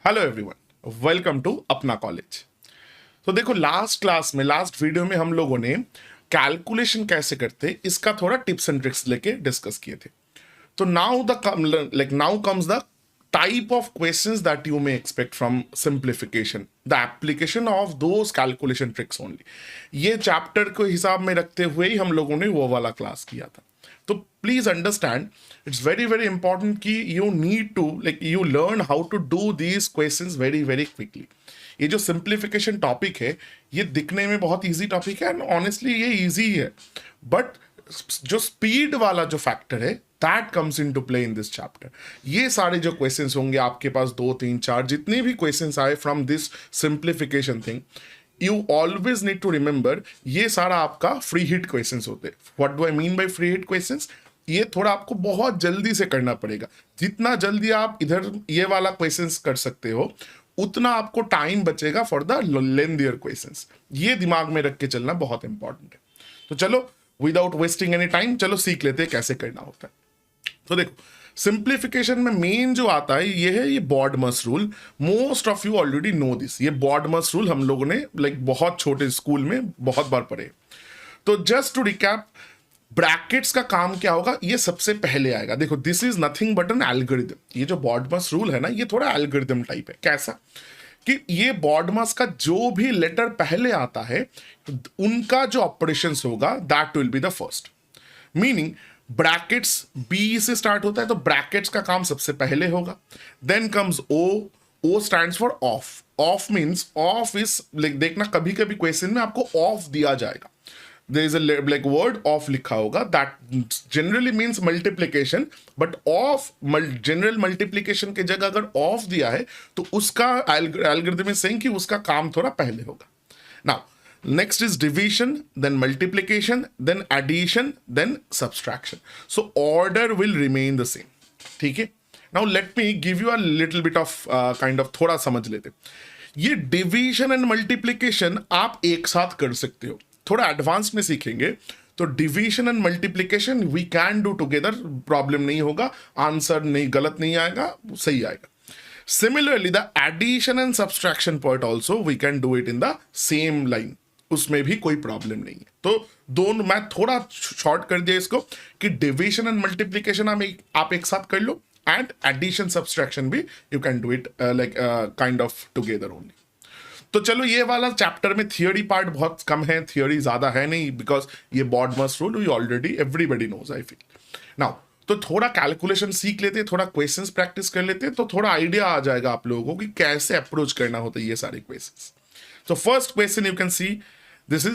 Hello everyone, welcome to अपना college. तो देखो, लास्ट वीडियो में हम लोगों ने कैलकुलेशन कैसे करते इसका थोड़ा टिप्स एंड ट्रिक्स लेके डिस्कस किए थे। तो now comes the type of questions that you may expect from simplification, the application of those calculation tricks only. ये चैप्टर को हिसाब में रखते हुए ही हम लोगों ने वो वाला क्लास किया था। तो please understand, it's very very important कि you need to you learn how to do these questions very very quickly. ये जो सिंप्लीफिकेशन टॉपिक है, ये दिखने में बहुत इजी टॉपिक है एंड ऑनेस्टली ये इजी है, बट जो स्पीड वाला जो फैक्टर है that comes into play in this chapter. ये सारे जो क्वेश्चंस होंगे आपके पास, 2 3 4 जितने भी क्वेश्चंस आए from this simplification thing, you always need to remember ये सारा आपका फ्री हिट क्वेश्चंस होते हैं। What do I mean by free hit questions? ये थोड़ा आपको बहुत जल्दी से करना पड़ेगा। जितना जल्दी आप इधर ये वाला क्वेश्चंस कर सकते हो, उतना आपको टाइम बचेगा फॉर द लेंथियर क्वेश्चंस। ये दिमाग में रख के चलना बहुत इंपॉर्टेंट है। तो चलो, विदाउट वेस्टिंग एनी टाइम, चलो सीख लेते हैं कैसे करना होता है। तो देखो, सिंप्लीफिकेशन में मेन जो आता है ये है ये BODMAS rule. Most of you already know this. ये बॉडमस रूल हम लोगों ने बहुत छोटे स्कूल में बहुत बार पढ़े। तो जस्ट टू रिकैप, ब्रैकेट्स का काम क्या होगा, ये सबसे पहले आएगा। देखो, this is nothing but N algorithm. ये जो बॉडमस रूल है ना, ये थोड़ा एल्गोरिदम टाइप है। कैसा कि ये बॉडमस का जो भी लेटर पहले आता है, उनका जो ऑपरेशंस होगा that will be the first. Meaning brackets B से स्टार्ट होता है तो ब्रैकेट्स का काम सबसे पहले होगा। Then comes O. O stands for of. Of means, of is देखना कभी कभी क्वेश्चन में आपको ऑफ दिया जाएगा, there is a word off लिखा होगा, that generally means multiplication, but off general multiplication के जगह अगर off दिया है तो उसका algorithm is saying कि उसका काम थोड़ा पहले होगा। now next is division, then multiplication, then addition, then subtraction, so order will remain the same। ठीक है, now let me give you a little bit of kind of थोड़ा समझ लेते। ये डिवीजन एंड मल्टीप्लीकेशन आप एक साथ कर सकते हो, थोड़ा एडवांस में सीखेंगे तो division and multiplication we can do together, problem नहीं होगा, आंसर नहीं गलत नहीं आएगा, सही आएगा। Similarly the addition and subtraction part also we can do it in the same line, उसमें भी कोई प्रॉब्लम नहीं है। तो दोनों मैं थोड़ा शॉर्ट कर दिया इसको कि डिवीजन एंड मल्टीप्लीकेशन आप एक साथ कर लो, एंड एडिशन सब्सट्रैक्शन भी you can do it kind of together only. तो चलो, ये वाला चैप्टर में थियोरी पार्ट बहुत कम है, थियोरी ज्यादा है नहीं, बिकॉज ये BODMAS rule we already everybody knows I feel. Now तो थोड़ा कैलकुलेशन सीख लेते, थोड़ा क्वेश्चंस प्रैक्टिस कर लेते, तो थोड़ा आइडिया आ जाएगा आप लोगों को कि कैसे अप्रोच करना होता है ये सारे क्वेश्चंस। तो first question you can see, this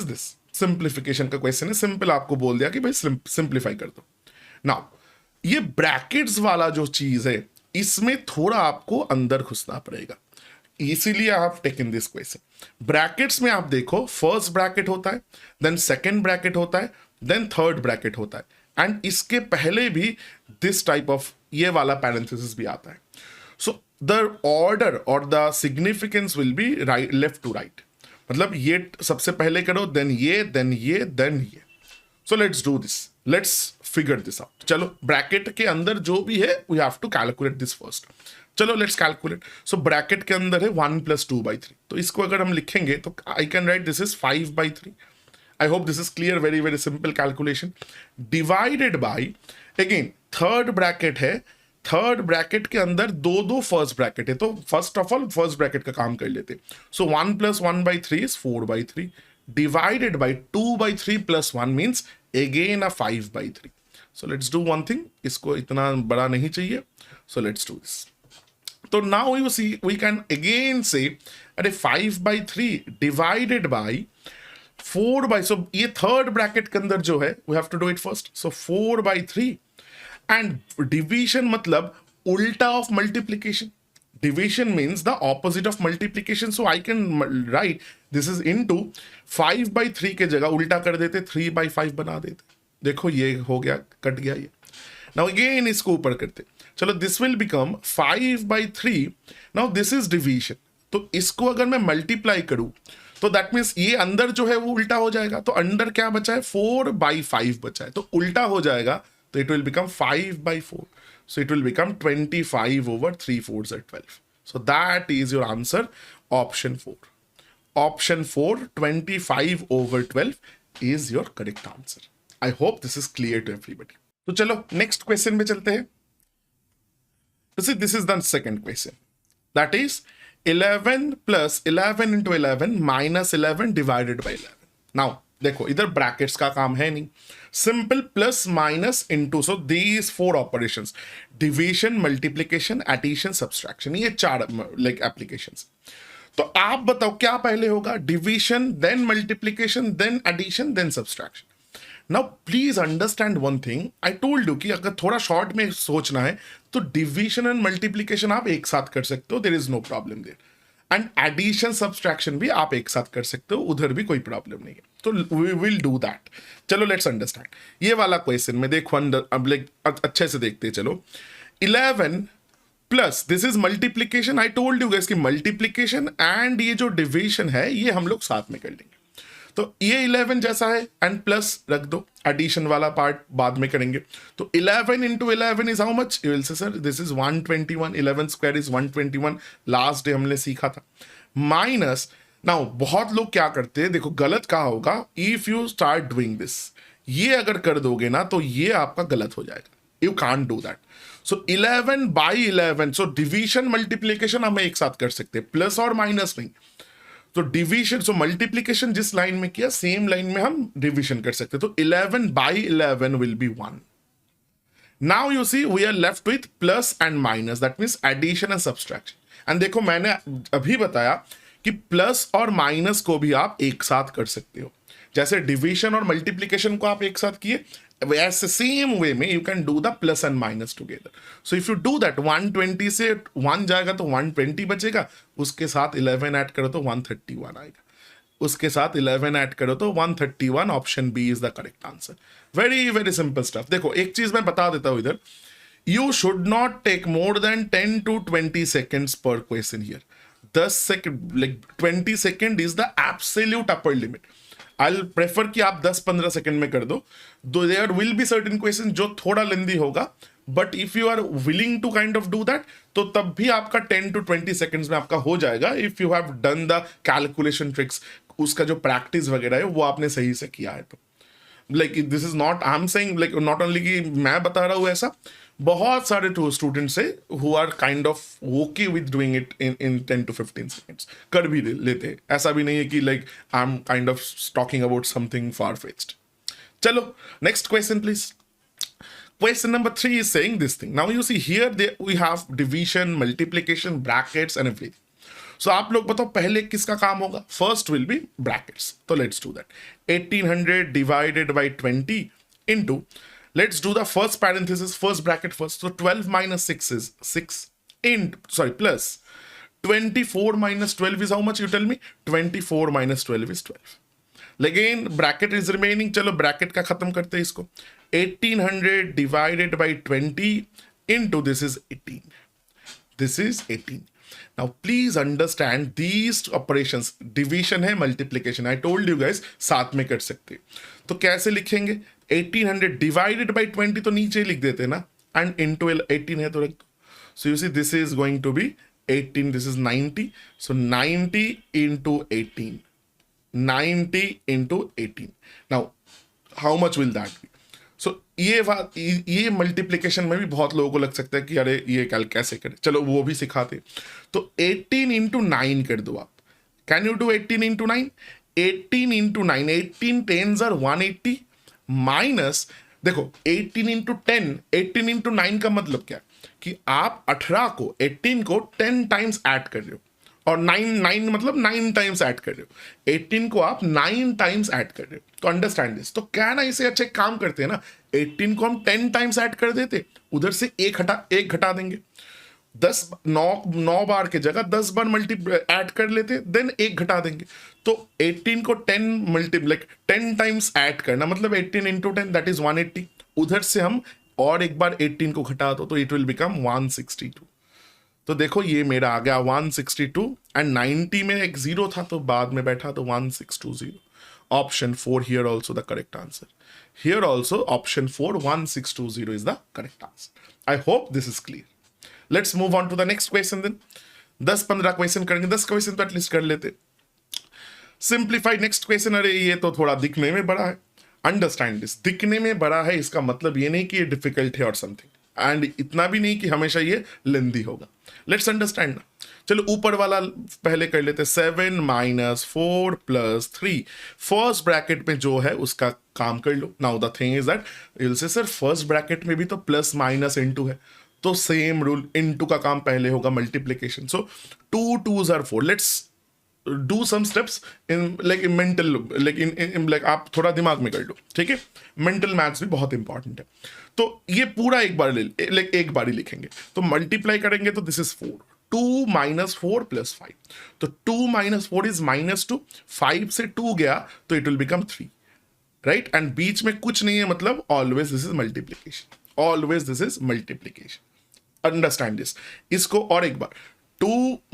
simplification का क्वेश्चन है। सिंपल आपको बोल दिया कि भाई सिंप्लीफाई कर दो। नाउ ये ब्रैकेट्स वाला जो चीज है, इसमें थोड़ा आपको अंदर घुसना पड़ेगा, इसीलिए I have taken this question. Brackets में आप देखो, फर्स्ट ब्रैकेट होता है, देन सेकंड ब्रैकेट होता है, देन थर्ड ब्रैकेट होता है, एंड इसके पहले भी दिस टाइप ऑफ ये वाला पैरेंथेसिस भी आता है। सो द ऑर्डर और the significance will be right, left to right. मतलब ये सबसे पहले करो, देन ये, देन ये, देन ये। So let's do this, let's figure this out. चलो, ब्रैकेट के अंदर जो भी है we have to calculate this first. चलो लेट्स कैलकुलेट। सो ब्रैकेट के अंदर है 1 + 2/3, तो इसको अगर हम लिखेंगे तो I can right this is 5/3। I hope this is clear, very very simple calculation. Divided by, again third bracket है, थर्ड ब्रैकेट के अंदर दो फर्स्ट ब्रैकेट है, तो first of all first bracket का काम कर लेते। सो 1 + 1/3 is 4/3, divided by 2/3 + 1 means again a 5/3। So let's do one thing, इसको इतना बड़ा नहीं चाहिए, सो लेट्स डू दिस। तो now you see we can again say अरे 5/3 divided by 4 so ये थर्ड ब्रैकेट के अंदर जो है we have to do it first, so 4/3 and division मतलब उल्टा of multiplication. division means the opposite of multiplication, so I can write this is into 5/3 के जगह उल्टा कर देते, 3/5 बना देते। देखो ये हो गया, कट गया ये। नाउ अगेन इसको ऊपर करते, चलो this will become 5/3। Now this is division, तो इसको अगर मैं मल्टीप्लाई करूं तो दैट मीन्स ये अंदर जो है वो उल्टा हो जाएगा, तो अंदर क्या बचा है, 4/5 बचा है, तो उल्टा हो जाएगा, तो it will become 5/4, so it will become 25/3 4 12। So that is your answer, option 4. Option 4, 25 over 12 is your correct answer. I hope this is clear to everybody. तो चलो नेक्स्ट क्वेश्चन पे चलते हैं. This is the second question. That is 11 plus 11 into 11 minus 11 divided by 11. Now देखो इधर brackets का काम है नहीं, simple plus minus into. So these 4 operations, division, multiplication, addition, subtraction, ये 4 लाइक एप्लीकेशंस. तो आप बताओ क्या पहले होगा, division then multiplication then addition then subtraction. Now please understand one thing, I told you कि अगर थोड़ा शॉर्ट में सोचना है तो डिवीजन एंड मल्टीप्लिकेशन आप एक साथ कर सकते हो, there is no problem there. And addition subtraction भी आप एक साथ कर सकते हो, उधर भी कोई प्रॉब्लम नहीं है. तो वी विल डू दैट. चलो लेट्स अंडरस्टैंड ये वाला क्वेश्चन में. देखो अब लाइक अच्छे से देखते चलो. 11 plus this is multiplication. I told you guys कि मल्टीप्लीकेशन एंड ये जो डिवीजन है ये हम लोग साथ में कर लेंगे. तो ये 11 जैसा है एंड प्लस रख दो, एडिशन वाला पार्ट बाद में करेंगे. तो 11 into 11 is how much, you will say sir this is 121. 11 square is 121, last day हमने सीखा था. माइनस, नाउ बहुत लोग क्या करते हैं, देखो गलत कहा होगा, if you start doing this, ये अगर कर दोगे ना तो ये आपका गलत हो जाएगा. You can't do that. So 11 by 11, so division multiplication हम एक साथ कर सकते हैं, प्लस और माइनस नहीं. तो डिवीजन, सो मल्टीप्लीकेशन जिस लाइन में किया सेम लाइन में हम डिवीजन कर सकते हैं. तो 11 by 11 will be 1. Now you see we are left with plus and minus, that means addition and subtraction. And देखो मैंने अभी बताया कि प्लस और माइनस को भी आप एक साथ कर सकते हो. जैसे डिवीजन और मल्टीप्लीकेशन को आप एक साथ किए, वैसे सेम वे में you can do the plus and minus together. So if you do that, 120 से 1 जाएगा तो 120 बचेगा, उसके साथ 11 ऐड करो तो 131 आएगा, उसके साथ 11 ऐड करो तो 131. Option B is the correct answer. Very very simple stuff. देखो एक चीज मैं बता देता हूं इधर, you should not take more than 10 to 20 seconds per question here. 10 second, like 20 second is the absolute upper limit. I prefer कि आप 10-15 सेकंड में कर दो. There will be certain question जो थोड़ा लेंदी होगा, but if you are willing to kind of do that तो तब भी आपका 10 to 20 सेकंड्स में आपका हो जाएगा, if you have done the calculation tricks. उसका जो प्रैक्टिस वगैरह है वो आपने सही से किया है. तो like this is not, I am saying like not only कि मैं बता रहा हूँ ऐसा, बहुत सारे स्टूडेंट्स है who are kind of okay with doing it in 10 to 15 seconds, कर भी लेते हैं. ऐसा भी नहीं है कि like I am kind of talking about something far fetched. चलो next question please. Question number 3 is saying this thing. Now you see here we have division, multiplication, brackets and everything. So आप लोग बताओ पहले किसका काम होगा. First will be brackets. So let's do that. 1800 divided by 20 into, let's do the first parenthesis, first bracket first. So 12 minus 6 is 6 plus 24 minus 12 is how much, you tell me. 24 minus 12 is 12. Again bracket is remaining. चलो bracket का खत्म करते हैं इसको. 1800 divided by 20 into this is 18. This is 18. Now please understand these operations. Division है, multiplication. I told you guys साथ में कर सकते हैं. तो कैसे लिखेंगे? 1800 divided by 20 तो नीचे लिख देते हैं ना, and into 18 है तो रख दो. So you see this is going to be 18. This is 90. So 90 into 18. 90 into 18. Now how much will that be? So ये मल्टीप्लिकेशन में भी बहुत लोगों को लग सकता है कि अरे ये कैसे करें. चलो वो भी सिखाते. तो 18 into 9 कर दो आप. Can you do 18 into 9? 18 into 9, 18 10s are 180 minus, देखो 18 into 10, 18 into 9 का मतलब क्या कि आप 18 को 18 को 10 टाइम्स ऐड कर रहे हो, और 9 मतलब 9 टाइम्स ऐड कर रहे हो. 18 को आप 9 टाइम्स ऐड कर रहे हो. तो अंडरस्टैंड दिस. तो क्या ना इसे अच्छे काम करते हैं ना, 18 को हम 10 टाइम्स ऐड कर देते, उधर से एक घटा देंगे. 9 बार के जगह 10 बार ऐड कर लेते, देन एक घटा देंगे. तो 18 को 10 टाइम्स ऐड करना मतलब 18 into 10 दैट इज 180. उधर से हम और एक बार 18 को घटा दो तो इट विल बिकम 162. तो देखो ये मेरा आ गया 162 एंड 90 में एक 0 था तो बाद में बैठा तो 1620. Option 4 here also the correct answer. Here also option 4 1620 is the correct answer. I hope this is clear. Let's move on to the next question then. 10-15 question करेंगे, 10 क्वेश्चन तो एटलीस्ट कर लेते। सिंप्लीफाई नेक्स्ट क्वेश्चन, अरे ये तो थोड़ा दिखने में बड़ा है। अंडरस्टैंड दिस, दिखने में बड़ा है इसका मतलब ये नहीं कि ये डिफिकल्ट है और समथिंग, एंड इतना भी नहीं कि हमेशा ये लेंदी होगा। लेट्स अंडरस्टैंड ना। चलो ऊपर वाला पहले कर लेते। 7 - 4 + 3, फर्स्ट ब्रैकेट में जो है उसका काम कर लो। Now the thing is that you will say sir first bracket में भी तो प्लस माइनस इनटू है, तो सेम रूल, इनटू का काम पहले होगा multiplication. So 2 2s are 4। Let's do some steps in like mental, like आप थोड़ा दिमाग में कर लो, ठीक है। मेंटल मैथ्स भी बहुत इंपॉर्टेंट है। तो ये पूरा एक बार लाइक एक बार ही लिखेंगे, तो मल्टीप्लाई करेंगे तो दिस इज 4। 2 - 4 + 5, तो 2 - 4 इज -2, 5 से 2 गया तो it will become 3, right. And बीच में कुछ नहीं है, मतलब always this is multiplication, always this is multiplication. Understand this. इसको और एक बार, 2 -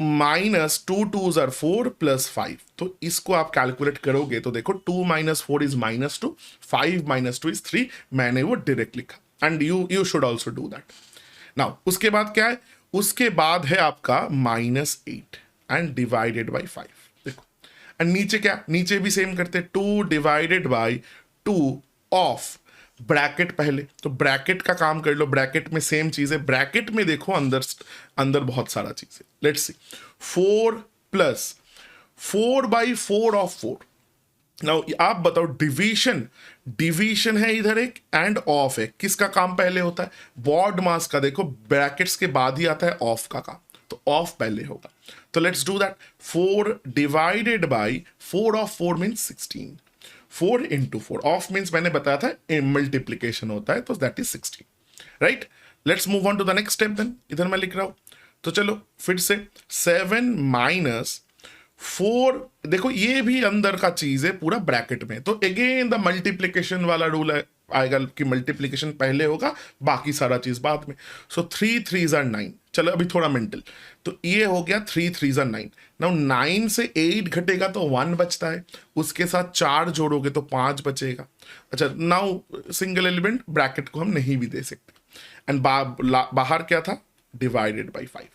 2 2s are 4 + 5, तो इसको आप कैलकुलेट करोगे तो देखो 2 - 4 is -2, 5 - 2 is 3। मैंने वो डायरेक्ट लिखा, and you should also do that. Now उसके बाद क्या है, उसके बाद है आपका -8 एंड डिवाइडेड बाई 5। देखो, एंड नीचे क्या, नीचे भी सेम करते, 2 डिवाइडेड बाई 2 ऑफ ब्रैकेट पहले, तो ब्रैकेट का काम कर लो। ब्रैकेट में सेम चीज है, ब्रैकेट में देखो अंदर बहुत सारा चीज है। Let's see, 4 + 4/4 of 4। नाउ आप बताओ, डिवीजन है इधर एक, एंड ऑफ है, किसका काम पहले होता है? बॉड मास का। देखो ब्रैकेट्स के बाद ही आता है ऑफ का काम, तो ऑफ पहले होगा। तो let's do that. 4 divided by 4 of 4 means 16। 4 × 4, of means मैंने बताया था मल्टीप्लीकेशन होता है, तो that is 16, right. Let's move on to the next step then. इधर मैं लिख रहा हूं, तो चलो फिर से 7 - 4, देखो ये भी अंदर का चीज है पूरा ब्रैकेट में, तो अगेन द मल्टीप्लीकेशन वाला रूल आएगा कि मल्टीप्लीकेशन पहले होगा, बाकी सारा चीज बाद में। सो 3 3s are 9। चलो अभी थोड़ा मेंटल, तो ये हो गया 3 3s are 9। नाउ 9 से 8 घटेगा तो 1 बचता है, उसके साथ 4 जोड़ोगे तो 5 बचेगा। अच्छा, नाउ सिंगल एलिमेंट ब्रैकेट को हम नहीं भी दे सकते, एंड बाहर क्या था, डिवाइडेड बाई 5।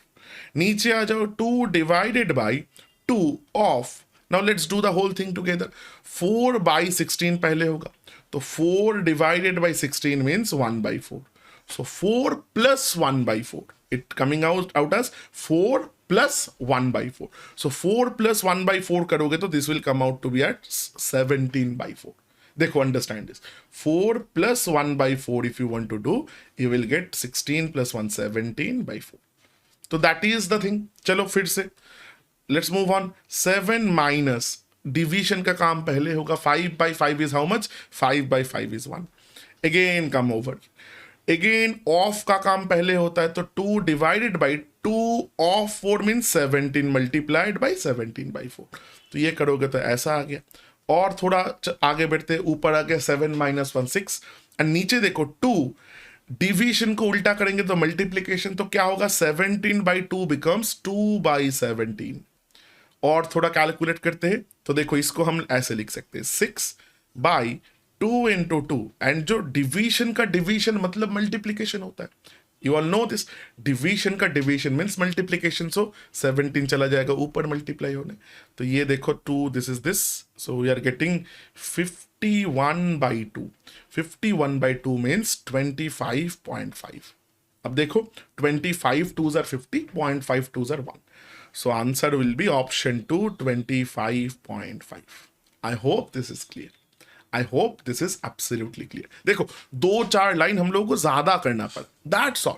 नीचे आ जाओ, 2 divided by 2 of, now let's do the whole thing together. 4/16 पहले होगा, तो 4 divided by 16 means 1/4। So 4 + 1/4, it coming out as 4 + 1/4. So 4 + 1/4 करोगे तो this will come out to be at 17/4. देखो, understand this. 4 + 1/4 if you want to do, you will get 16 + 1 17/4. तो that is the thing. चलो फिर से let's move on. 7 minus division का काम पहले होगा। 5/5 is how much? 5/5 is 1. Again come over. Again of का काम पहले होता है, तो 2 divided by 2 of 4 means 17 multiplied by 17/4। तो ये करोगे तो ऐसा आ गया। और थोड़ा आगे बढ़ते, ऊपर आ गया 7 - 1 6, एंड नीचे देखो 2 डिवीजन को उल्टा करेंगे तो मल्टीप्लीकेशन, तो क्या होगा, 17/2 बिकम्स 2/17। और थोड़ा कैलकुलेट करते हैं, तो देखो इसको हम ऐसे लिख सकते हैं, 6/2 × 2, एंड जो डिवीजन का डिवीजन मतलब मल्टीप्लीकेशन होता है। You all know this, division का डिवीजन मीन्स मल्टीप्लीकेशन। सो 17 चला जाएगा ऊपर मल्टीप्लाई होने, तो ये देखो 2, this is this, so we are getting 51/2। 51/2 means 25.5। अब देखो 25 2s are 50, 0.5 2s are 1, so answer will be option 2, 25.5. I hope this is clear. I hope this is absolutely clear. देखो 2-4 लाइन हम लोगों को ज्यादा करना पड़ा, दैट्स ऑल,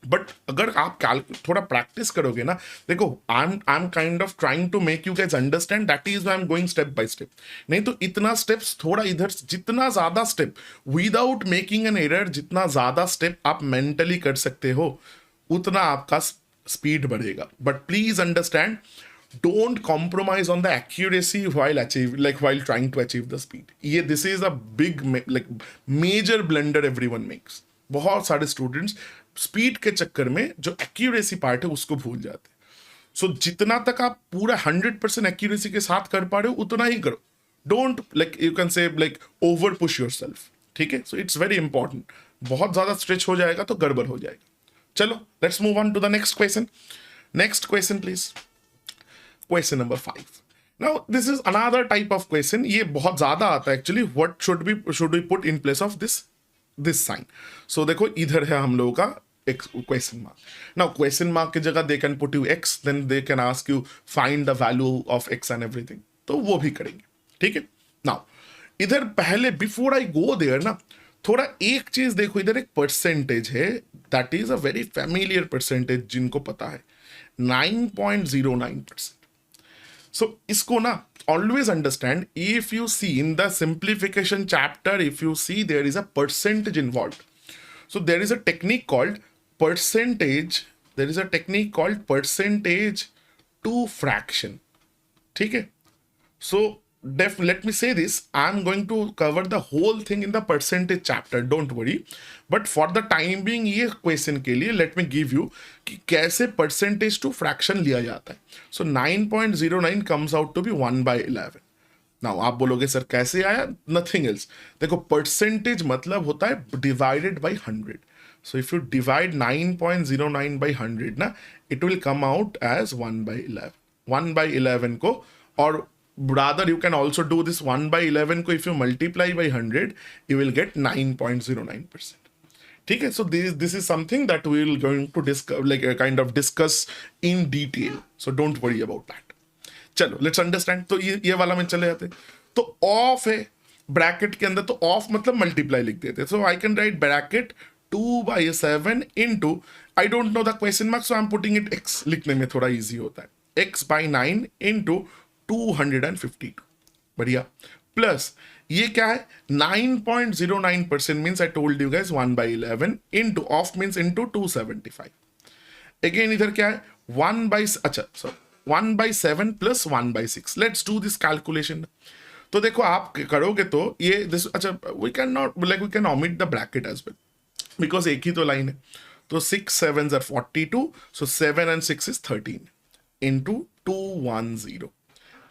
बट अगर आप थोड़ा प्रैक्टिस करोगे ना, देखो I am kind of trying to make you guys understand, that is why I am going step by step. नहीं तो इतना स्टेप्स थोड़ा इधर, जितना ज्यादा step without making an error, जितना ज्यादा स्टेप आप मेंटली कर सकते हो, उतना आपका स्पीड बढ़ेगा। But please understand, don't compromise on the accuracy while trying to achieve the speed. This is a big major blunder everyone makes. बहुत सारे स्टूडेंट्स स्पीड के चक्कर में जो एक्यूरेसी पार्ट है उसको भूल जाते हैं। सो जितना तक आप पूरा 100% एक्यूरेसी के साथ कर पा रहे हो उतना ही करो। Don't you can say over push yourself, ठीक है। सो इट्स वेरी इंपॉर्टेंट, बहुत ज्यादा स्ट्रेच हो जाएगा तो गड़बड़ हो जाएगा। चलो let's move on to the next question. Next question please, question number 5. Now this is another type of question, ये बहुत ज्यादा आता है actually. What should be put in place of this sign. So देखो इधर है हम लोगों का एक question mark. Now question mark की जगह they can put you x, then they can ask you find the value of x and everything, तो वो भी करेंगे. ठीक है. नाउ इधर पहले बिफोर आई गो देयर ना, थोड़ा एक चीज देखो, इधर एक परसेंटेज है, that is a very familiar percentage, जिनको पता है 9.09%. So इसको ना always understand, if you see in the simplification chapter, if you see there is a percentage involved. So there is a technique called percentage, there is a technique called percentage to fraction. ठीक है. So let me say this, I'm going to cover the whole thing in the percentage chapter, don't worry. But for the time being ये question के लिए let me give you कि कैसे percentage to fraction लिया जाता है. So 9.09 comes out to be 1/11. Now आप बोलोगे सर कैसे आया? Nothing else. देखो percentage मतलब होता है divided by 100. So if you divide 9.09 by 100 ना, it will come out as 1/11. 1/11 को, और rather you can also do this 1/11 को if you multiply by 100, you will get 9.09%. ठीक है. So this is something that we will going to discuss, like kind of discuss in detail. So don't worry about that. चलो let's understand. तो ये वाला में चले जाते. तो ऑफ है ब्रैकेट के अंदर, तो ऑफ मतलब मल्टीप्लाई लिख देते. So I can write bracket 2/7 into, I don't know the question mark, so I'm putting it x, लिखने में थोड़ा इजी होता है, x/9 into 252. बढ़िया. प्लस ये क्या है 9.09% means I told you guys 1/11 into of means into 275. Again इधर क्या है 1/7 plus 1/6. Let's do this calculation. तो देखो आप करोगे तो ये दिस, अच्छा we can not, like we can omit the bracket as well because एक ही तो लाइन है. तो 6 7s are 42, so 7 and 6 is 13 into 210.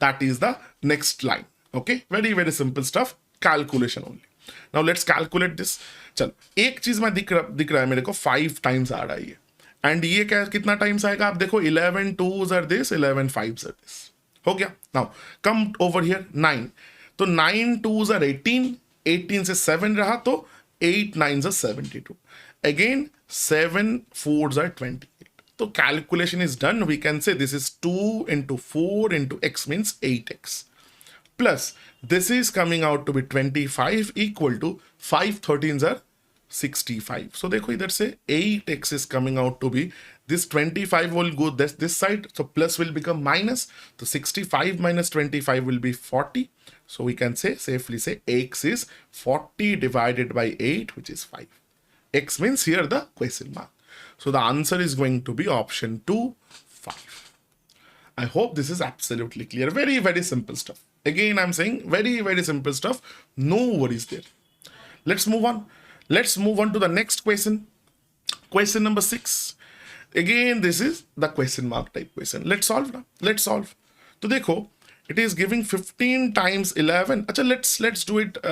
That is the next line. Okay, very very simple stuff, calculation only. Now let's calculate this. चलो एक चीज में दिख रहा है मेरे को 5 times आ रहा है ये, एंड ये क्या कितना टाइम्स आएगा आप देखो 11 2s are this, 11 5s are this. हो गया. नाउ कम ओवर हियर 9, तो 9 2s are 18, 18 से 7 रहा तो 8 9s are 72. Again 7 4s are 28. So calculation is done. We can say this is 2 into 4 into x means 8x. Plus this is coming out to be 25 equal to 5 13s are 65. So देखो इधर से 8x is coming out to be, this 25 will go this side, so plus will become minus. So 65 minus 25 will be 40. So we can say safely say x is 40 divided by 8, which is 5. X means here the question mark. So the answer is going to be option 2, 5. I hope this is absolutely clear. Very very simple stuff. Again I'm saying very very simple stuff. No worries there. Let's move on. Let's move on to the next question. Question number 6. Again this is the question mark type question. Let's solve now. Let's solve. तो देखो it is giving 15 times 11. अच्छा let's do it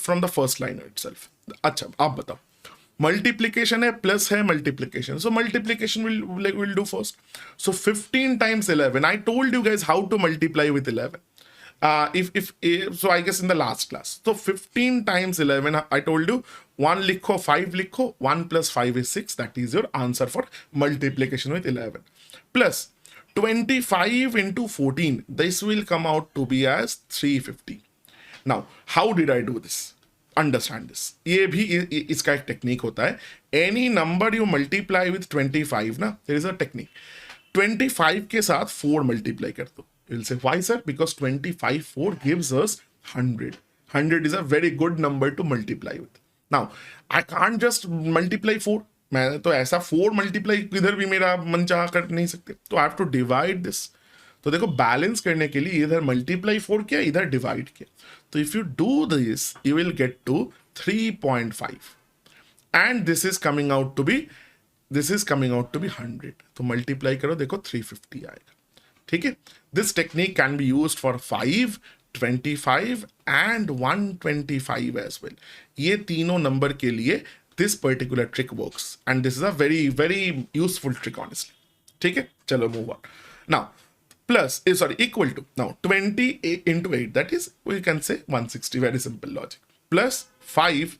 from the first line itself. अच्छा आप बताओ, multiplication है plus है multiplication, so multiplication will do first. So 15 times 11, I told you guys how to multiply with 11. So I guess in the last class. So 15 times 11, I told you 1 लिखो 5 लिखो, 1 plus 5 is 6. That is your answer for multiplication with 11. Plus 25 into 14, this will come out to be as 350. Now how did I do this? Understand this. ये भी इसका एक technique होता है. Any number you multiply with 25 ना, there is a technique. 25 के साथ 4 multiply कर दो. यू विल से why sir? Because 25 4 gives us 100. 100 is a very good number two multiply with. Now I can't just multiply 4. मैं तो ऐसा 4 मल्टीप्लाई इधर भी मेरा मन चाह कर नहीं सकते, तो I have to divide this. तो देखो बैलेंस करने के लिए इधर मल्टीप्लाई 4 किया, इधर डिवाइड किया. तो if you do this you will get to 3.5 and this is coming out to be 100. तो मल्टीप्लाई करो देखो 350 आएगा. ठीक है. This technique can be used for 5, 25 and 125 as well. ये तीनों नंबर के लिए this particular trick works and this is a very very useful trick honestly. ठीक है. चलो move on now. Plus, sorry, equal to now 20 into 8, that is we can say 160. Very simple logic. Plus 5,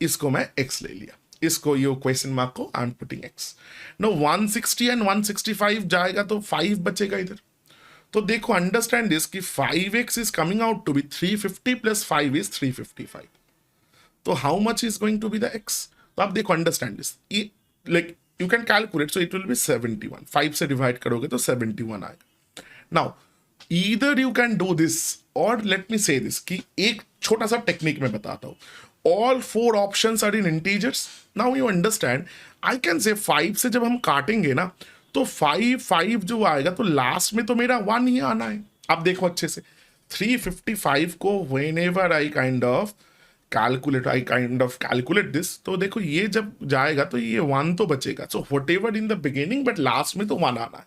इसको मैं x ले लिया, इसको ये question mark को I am putting x. No 160 and 165 जाएगा तो 5 बचेगा इधर. तो देखो अंडरस्टैंड दिस कि 5x is coming out to be 350 plus 5 is 355. तो how much is going to be the x? तो आप देखो understand this, like you can calculate. So it will be 71. 5 से डिवाइड करोगे तो 71 आएगा. Now either you can do this or let me say this कि एक छोटा सा टेक्निक मैं बताता हूं. All 4 options are in integers. Now you understand, I can say 5 से जब हम काटेंगे ना तो 5 जो आएगा तो लास्ट में तो मेरा 1 ही आना है. आप देखो अच्छे से 355 को whenever I kind of calculate this, तो देखो ये जब जाएगा तो ये 1 तो बचेगा. So whatever in the beginning but last में तो 1 आना है.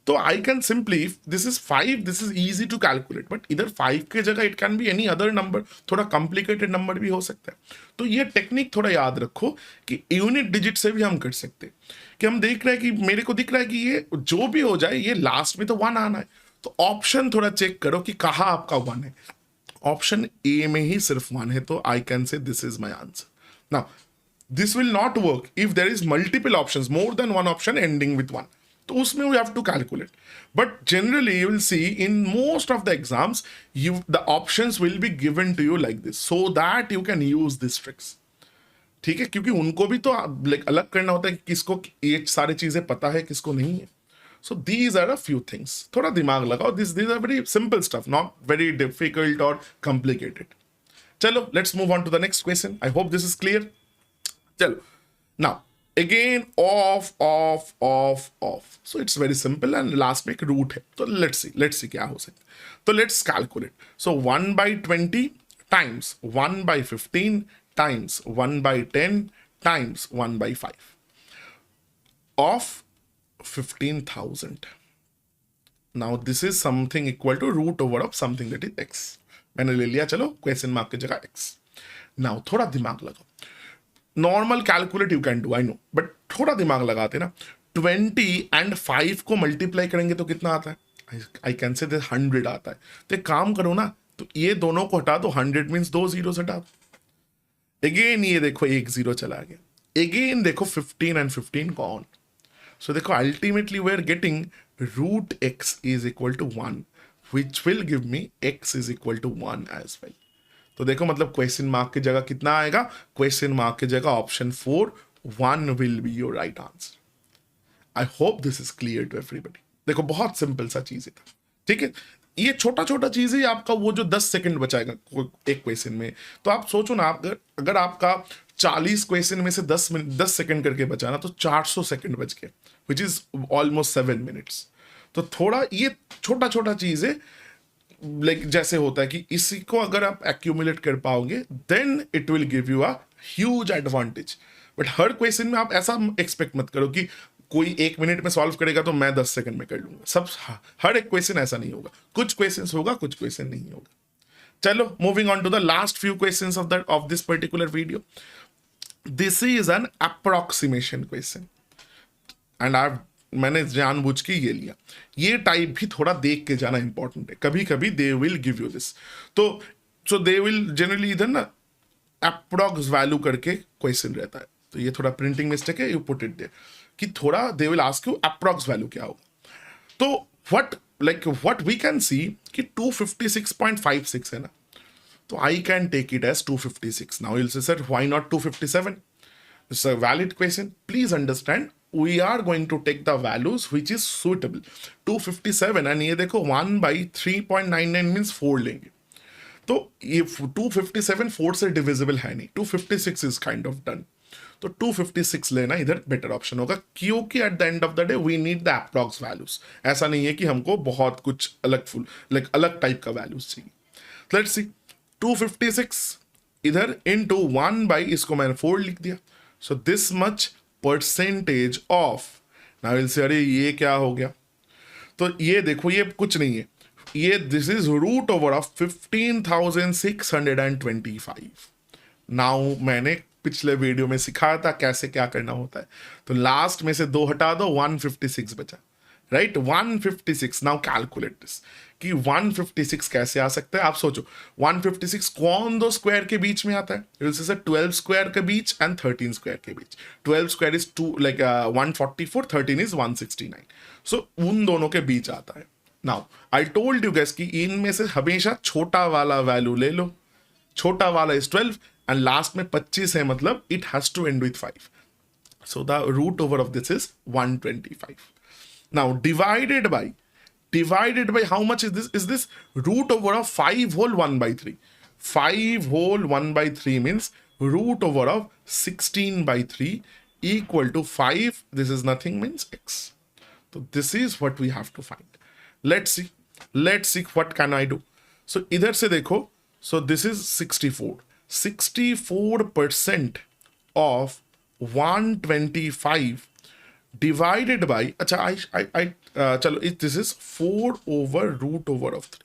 तो I can simply, this is 5, this is easy to calculate, but इधर 5 के जगह it can be any other number, थोड़ा कॉम्प्लिकेटेड नंबर भी हो सकता है. तो ये टेक्निक थोड़ा याद रखो कि यूनिट डिजिट से भी हम कर सकते हैं. कि हम देख रहे हैं कि मेरे को दिख रहा है कि ये जो भी हो जाए ये लास्ट में तो 1 आना है. तो ऑप्शन थोड़ा चेक करो कि कहाँ आपका 1 है. ऑप्शन ए में ही सिर्फ 1 है, तो I can say this is my answer. Now this will not work if there is multiple option, more than 1 option ending with 1. तो उसमें we have to calculate. But generally you will see in most of the exams the options will be given to you like this, so that you can use this tricks. ठीक है, क्योंकि उनको भी तो like अलग करना होता है कि किसको ये सारी चीजें पता है, किसको नहीं है. So these are a few things. थोड़ा दिमाग लगाओ. These are very simple stuff, not very difficult और कॉम्प्लिकेटेड. चलो let's move on to the next question. I hope this is clear. चलो now again off. So it's very simple and last में एक root है. तो let's see क्या हो सकता है. तो let's calculate. So 1/20 times 1/15 times 1/10 times 1/5 of 15,000. Now this is something equal to root over of something that is x. मैंने ले लिया, चलो क्वेश्चन मार्क की जगह x. Now थोड़ा दिमाग लगाओ. Normal calculate you can do, I know, but थोड़ा दिमाग लगाते ना. 20 एंड 5 को मल्टीप्लाई करेंगे तो कितना आता है? आई कैन से 100 आता है. तो एक काम करो ना, तो ये दोनों को हटा दो. 100 मीन्स 2 zeros हटा दो. अगेन ये देखो 1 0 चला गया. अगेन देखो 15 एंड 15 कॉन. सो देखो ultimately we are getting root x is equal to 1 which will give me x is equal to 1 as well. तो देखो मतलब क्वेश्चन मार्क की जगह कितना आएगा? क्वेश्चन मार्क की जगह option 4 1 will be your right answer. I hope this is clear to everybody. देखो बहुत सिंपल सा चीज था. ठीक है, ये छोटा छोटा चीज है. आपका वो जो 10 सेकंड बचाएगा एक क्वेश्चन में, तो आप सोचो ना, अगर आपका 40 क्वेश्चन में से 10 सेकंड करके बचा ना, तो 400 सेकंड बच गए, विच इज ऑलमोस्ट 7 minutes. तो थोड़ा ये छोटा छोटा चीज है, लाइक जैसे होता है कि इसी को अगर आप एक्यूमुलेट कर पाओगे then it will give you a huge advantage. But हर क्वेश्चन में आप ऐसा एक्सपेक्ट मत करो कि कोई 1 मिनट में सॉल्व करेगा तो मैं 10 सेकंड में कर लूंगा. सब हर एक क्वेश्चन ऐसा नहीं होगा. कुछ क्वेश्चन होगा, कुछ क्वेश्चन नहीं होगा. चलो moving on to the last few questions of this particular video. This is an approximation question and मैंने जानबूझ के ये लिया. ये टाइप भी थोड़ा देख के जाना इंपॉर्टेंट है. कभी कभी they will give you this, तो सो दे विल जनरली इधर ना अप्रोक्स वैल्यू करके क्वेश्चन रहता है. तो ये थोड़ा प्रिंटिंग मिस्टेक है, यू पुट इट देयर कि थोड़ा they will ask you approx value क्या होगा. तो व्हाट वी कैन सी कि 256.56 है ना, तो I can take it as 256. Now will say sir why not 257? It's a valid question. Please understand, we are going to take the values which is suitable. 257 and ये देखो 1/3.99 means 4 लेंगे. तो ये 257 4 से डिविजिबल है नहीं. 256 is kind of done. तो 256 लेना इधर बेटर ऑप्शन होगा, क्योंकि at the end of the day we need the approx values. ऐसा नहीं है कि हमको बहुत कुछ अलग टाइप का वैल्यूज चाहिए. लेट्स सी 256 इधर इनटू 1 इसको मैंने 4 लिख दिया. So this much percentage of. Now will से अरे ये क्या हो गया? तो ये देखो ये कुछ नहीं है, ये this is root over of 15,625. नाउ मैंने पिछले वीडियो में सिखाया था कैसे क्या करना होता है. तो लास्ट में से 2 हटा दो, 156 बचा. राइट 156. नाउ कैलकुलेट दिस कि 156 कैसे आ सकता है. आप सोचो 156 कौन दो स्क्वायर के बीच में आता है. 12 स्क्वायर के बीच एंड 13 स्क्वायर के बीच. 12 स्क्वायर इज 2 लाइक 144, 13 इज 169. सो उन दोनों के बीच आता है. Now I told you gas कि इनमें से हमेशा छोटा वाला वैल्यू ले लो. छोटा वाला इज 12 एंड लास्ट में 25 है, मतलब it has to end with 5. So the root over of this is 125. Now divided by how much is this? Is this root over of 5 whole 1 by 3? 5 whole 1 by 3 means root over of 16 by 3 equal to 5. This is nothing means x. So this is what we have to find. Let's see what can I do. So इधर से देखो. So this is 64. 64% of 125 divided by, अच्छा चलो this is 4 over root over of 3.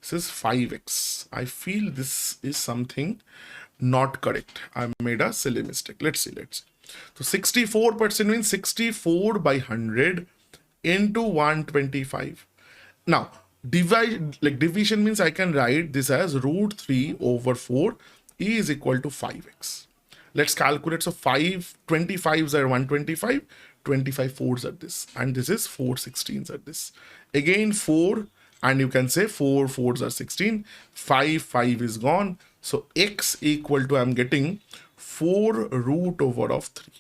This is 5x. I feel this is something not correct. I made a silly mistake. Let's see. So 64% means 64 by 100 into 125. Now division means I can write this as root 3 over 4 is equal to 5x. Let's calculate. So 5 25s are 125, 25 4s are this, and this is 4 16s are this. Again 4, and you can say 4 4s are 16. 5 is gone. So x equal to, I'm getting 4 root over of 3.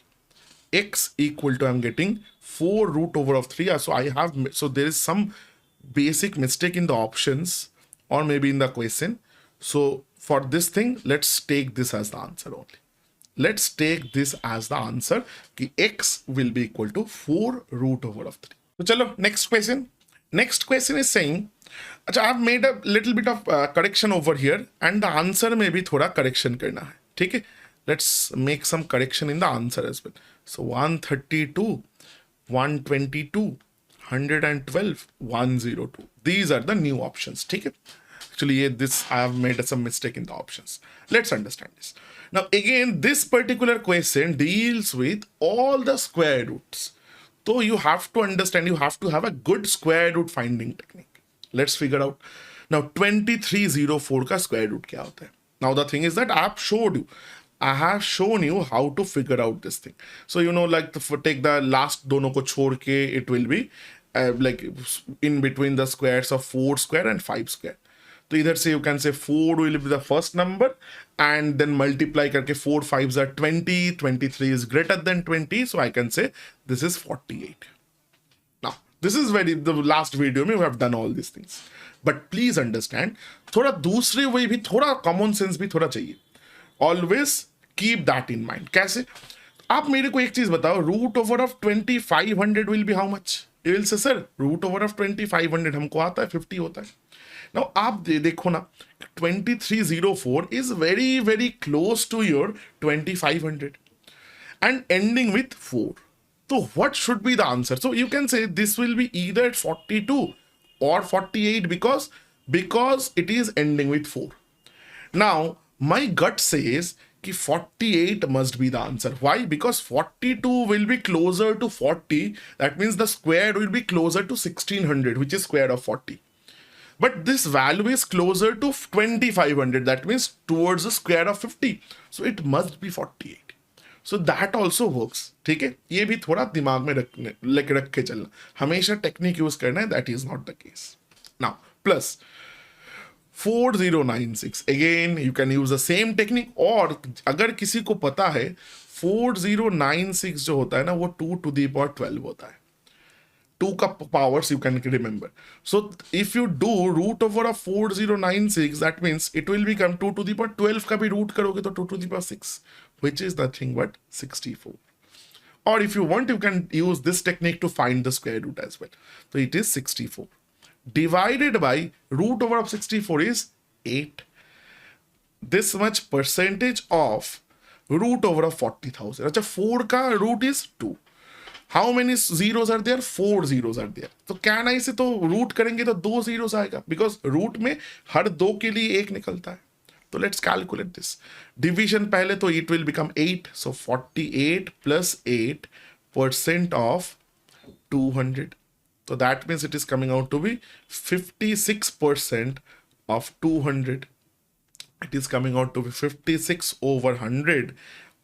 X equal to, I'm getting 4 root over of 3. So there is some basic mistake in the options or maybe in the question. So for this thing, let's take this as the answer only. Let's take this as the answer कि x will be equal to 4 root over of 3. So चलो next question. Next question is saying, अच्छा I've made a little bit of correction over here and the answer में भी थोड़ा correction करना है. ठीक है. Let's make some correction in the answer as well. So 132, 122, 112, 102. These are the new options. ठीक है. Actually this I have made some mistake in the options. Let's understand this. Now again, this particular question deals with all the square roots. So you have to understand, you have to have a good square root finding technique. Let's figure out. Now 2304 का square root क्या होता है? Now the thing is that I have shown you how to figure out this thing. So you know, like take the last दोनों को छोड़ के, it will be like in between the squares of 4 square and 5 square. तो इधर से you can say 4 will be the first number and then multiply करके 4 5s are 20, 23 is greater than 20, so I can say this is 48. Now this is the last video में we have done all these things, but please understand थोड़ा दूसरे way भी, थोड़ा common sense भी थोड़ा चाहिए. Always keep that in mind. कैसे? आप मेरे को एक चीज बताओ, root over of 2500 will be how much? You will say sir root over of 2500 हमको आता है 50 होता है. Now आप देखो ना, 2304 is very very close to your 2500 and ending with 4. So what should be the answer? So you can say this will be either 42 or 48 because it is ending with 4. Now my gut says कि 48 must be the answer. Why? Because 42 will be closer to 40. That means the square will be closer to 1600, which is square of 40. But this value is closer to 2500. That means towards the square of 50. So it must be 48. So that also works. ठीक है. ये भी थोड़ा दिमाग में रख के चलना. हमेशा टेक्निक यूज करना है. That is not the case. Now plus 4096. Again you can use the same technique. और अगर किसी को पता है 4096 जो होता है ना, वो 2 to the power 12 होता है. 2 का powers you can remember. So if you do root over of 4096, that means it will become 2 to the power 12 का भी root करोगे तो 2 to the power 6, which is nothing but 64. Or if you want, you can use this technique to find the square root as well. So it is 64. Divided by root over of 64 is 8. This much percentage of root over of 40,000. अच्छा 4 का root is 2. How many zeros are there? 4 zeros are there. तो can I से तो root करेंगे तो 2 zeros आएगा, because root में हर 2 के लिए 1 निकलता है. तो लेट्स कैलकुलेट दिस. डिवीजन पहले तो it will become 8. So 48 plus 8% of 200. So that means it is coming out to be 56% of 200. It is coming out to be 56 over 100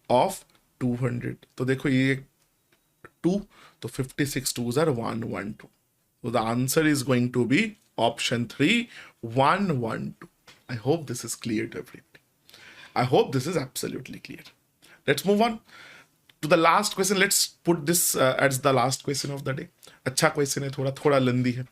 of 200. तो देखो ये 2, तो 56 2s are 112. So the answer is going to be option 3, 112. I hope this is clear to everybody. I hope this is absolutely clear. Let's move on to the last question. Let's put this as the last question of the day. अच्छा question है, थोड़ा लंदी है.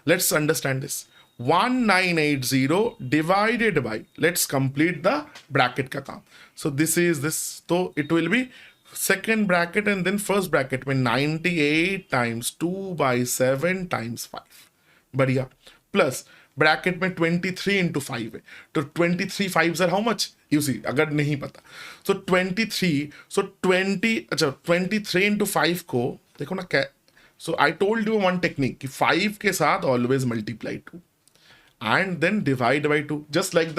Let's understand this. 1980 divided by, let's complete the bracket का काम. So this is this, so it will be second bracket and then first bracket में 98 times 2 by 7 times 5. बढ़िया. Plus bracket में 23 into 5 है, तो 23 5s are how much? You see, अगर नहीं पता, so 23, so 20, अच्छा 23 into 5 को देखो ना क्या. So I told you one technique कि 5 के साथ always multiply 2 and then divide by 2, just like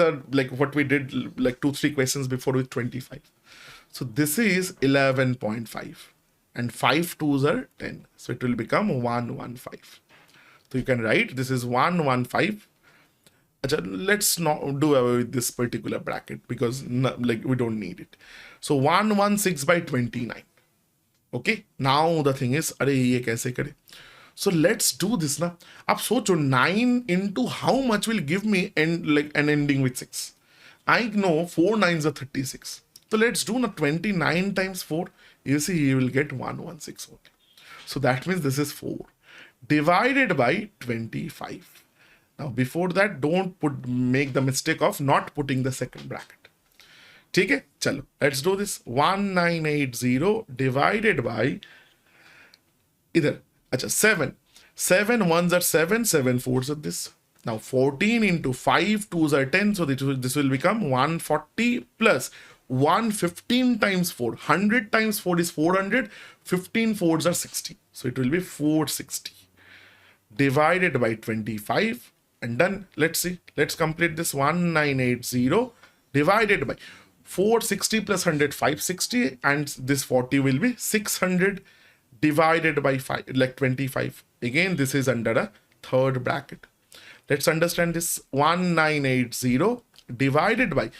what we did like 2-3 questions before with 25. So this is 11.5 and 5 2s are 10, so it will become 115. So you can write this is 115. Let's not do away with this particular bracket because like we don't need it. So 116 by 29. Okay, now the thing is, अरे ये कैसे करे? So let's do this ना. आप सोचो 9 into how much will give me an ending with 6. I know 4 9s are 36. So let's do na 29 times 4. You see, you will get 116 only. So that means this is 4 divided by 25. Now before that, don't make the mistake of not putting the second bracket. ठीक है, चलो let's do this. 1980 divided by इधर, अच्छा 7. 7 1s are 7, 7 4s are this. Now 14 into 5 2s are 10, so this will become 140 plus 115 times 4. 100 times 4 is 400. 15 4s are 60, so it will be 460 divided by 25 and done. Let's see, let's complete this. 1980 divided by 460 plus 100 560 and this 40 will be 600 divided by 5 like 25. Again this is under a third bracket. Let's understand this. 1980 divided by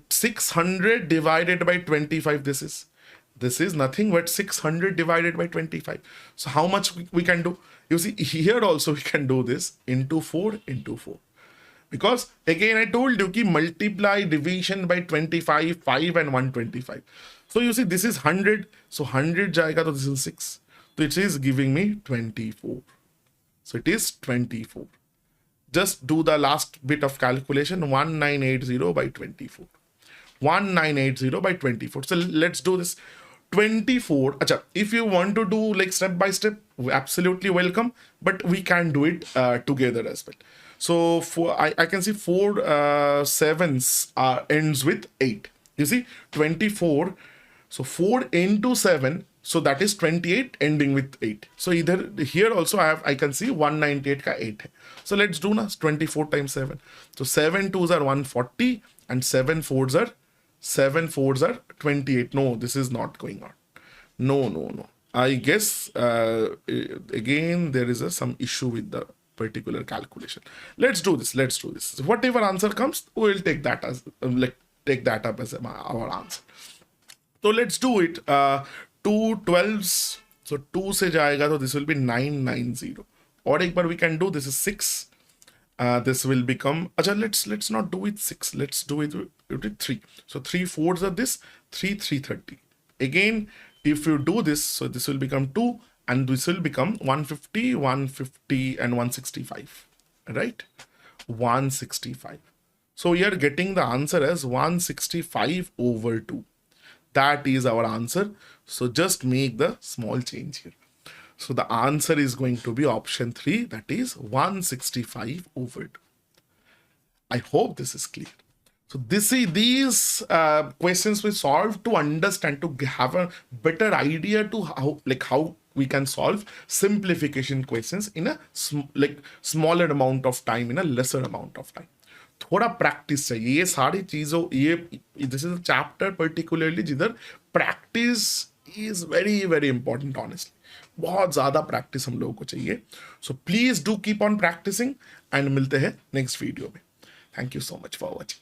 600 divided by 25. This is nothing but 600 divided by 25. So how much we can do? You see, here also we can do this into 4 into 4. Because again I told you कि multiply division by 25, 5 and 125. So you see this is 100. So 100 जाएगा तो this is 6. So it is giving me 24. So it is 24. Just do the last bit of calculation. 1980 by 24. 1980 by 24. So let's do this. 24. Acha, if you want to do like step by step, absolutely welcome. But we can do it together as well. So I can see 4 7s ends with 8. You see 24. So 4 into 7. So that is 28 ending with 8. So either here also I can see 198 ka 8 hai. So let's do na 24 times 7. So 7 2s are 140 and 7 4s are 28. No, this is not going on. No. I guess again there is some issue with the particular calculation. Let's do this. Whatever answer comes, we will take that as take that up as our answer. So let's do it. 2 12s, so 2 से जाएगा तो this will be 990. और एक बार we can do this is 6. This will become, अच्छा let's not do it 6, let's do it with 3. So 3 4s are this, 3 330. Again if you do this, so this will become 2 and this will become 150 150 and 165, right? 165. So we are getting the answer as 165 over 2. That is our answer. So just make the small change here. So the answer is going to be option 3, that is 165 over 2. I hope this is clear. So these questions we solve to understand, to have a better idea to how we can solve simplification questions in a smaller amount of time, in a lesser amount of time. थोड़ा practice चाहिए ये सारी चीजों, ये this is chapter particularly जिधर practice is very very important honestly. बहुत ज़्यादा practice हम लोगों को चाहिए. So please do keep on practising and मिलते हैं नेक्स्ट वीडियो में. Thank you so much for watching.